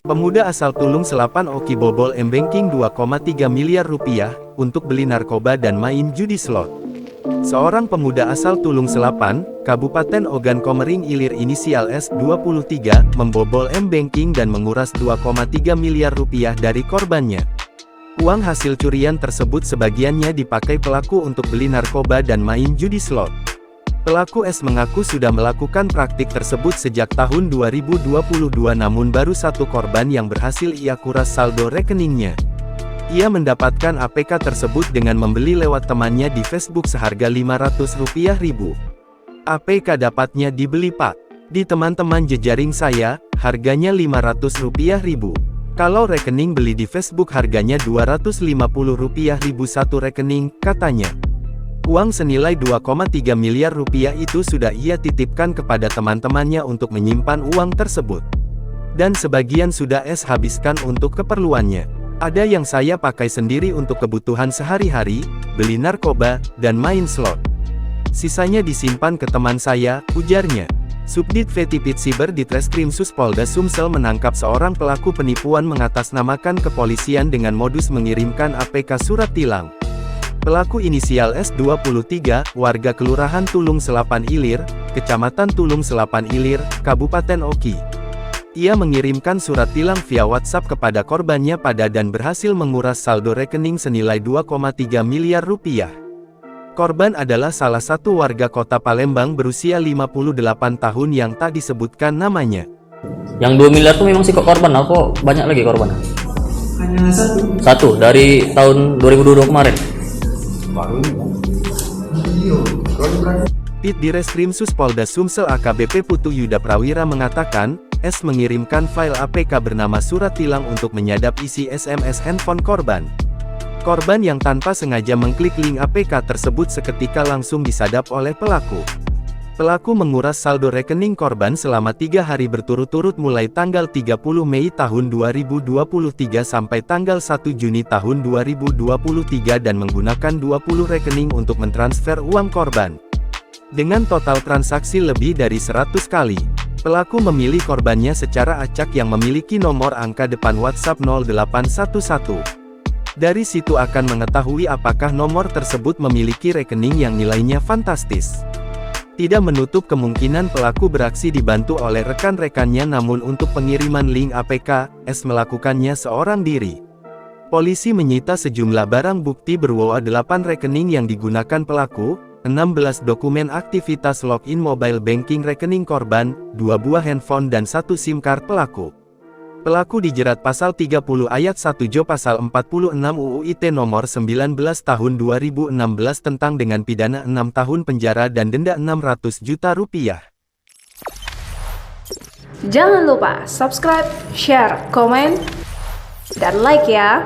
Pemuda asal Tulung Selapan Oki bobol m-banking 2,3 miliar rupiah, untuk beli narkoba dan main judi slot. Seorang pemuda asal Tulung Selapan, Kabupaten Ogan Komering Ilir inisial S, 23, membobol m-banking dan menguras 2,3 miliar rupiah dari korbannya. Uang hasil curian tersebut sebagiannya dipakai pelaku untuk beli narkoba dan main judi slot. Pelaku S mengaku sudah melakukan praktik tersebut sejak tahun 2022 namun baru satu korban yang berhasil ia kuras saldo rekeningnya. Ia mendapatkan APK tersebut dengan membeli lewat temannya di Facebook seharga Rp500.000. APK dapatnya dibeli Pak. Di teman-teman jejaring saya, harganya Rp500.000. Kalau rekening beli di Facebook harganya Rp250.000 satu rekening, katanya. Uang senilai 2,3 miliar rupiah itu sudah ia titipkan kepada teman-temannya untuk menyimpan uang tersebut. Dan sebagian sudah S habiskan untuk keperluannya. Ada yang saya pakai sendiri untuk kebutuhan sehari-hari, beli narkoba, dan main slot. Sisanya disimpan ke teman saya, ujarnya. Subdit Vetipit Siber di Treskrimsus Polda Sumsel menangkap seorang pelaku penipuan mengatasnamakan kepolisian dengan modus mengirimkan APK surat tilang. Pelaku inisial S, 23, warga Kelurahan Tulung Selapan Ilir, Kecamatan Tulung Selapan Ilir, Kabupaten Oki. Ia mengirimkan surat tilang via WhatsApp kepada korbannya dan berhasil menguras saldo rekening senilai 2,3 miliar rupiah. Korban adalah salah satu warga kota Palembang berusia 58 tahun yang tak disebutkan namanya. Yang 2 miliar itu memang sih korban, atau banyak lagi korban? Hanya satu. Satu, dari tahun 2022 kemarin. Pit Direskrimsus Polda Sumsel AKBP Putu Yuda Prawira mengatakan, S mengirimkan file APK bernama surat tilang untuk menyadap isi SMS handphone korban. Korban yang tanpa sengaja mengklik link APK tersebut seketika langsung disadap oleh pelaku. Pelaku menguras saldo rekening korban selama 3 hari berturut-turut mulai tanggal 30 Mei tahun 2023 sampai tanggal 1 Juni tahun 2023 dan menggunakan 20 rekening untuk mentransfer uang korban. Dengan total transaksi lebih dari 100 kali, pelaku memilih korbannya secara acak yang memiliki nomor angka depan WhatsApp 0811. Dari situ akan mengetahui apakah nomor tersebut memiliki rekening yang nilainya fantastis. Tidak menutup kemungkinan pelaku beraksi dibantu oleh rekan-rekannya namun untuk pengiriman link APK, S melakukannya seorang diri. Polisi menyita sejumlah barang bukti berupa 8 rekening yang digunakan pelaku, 16 dokumen aktivitas login mobile banking rekening korban, 2 buah handphone dan 1 SIM card pelaku. Pelaku dijerat pasal 30 ayat 1 Jo pasal 46 UU ITE nomor 19 tahun 2016 tentang dengan pidana 6 tahun penjara dan denda 600 juta rupiah. Jangan lupa subscribe, share, komen, dan like ya.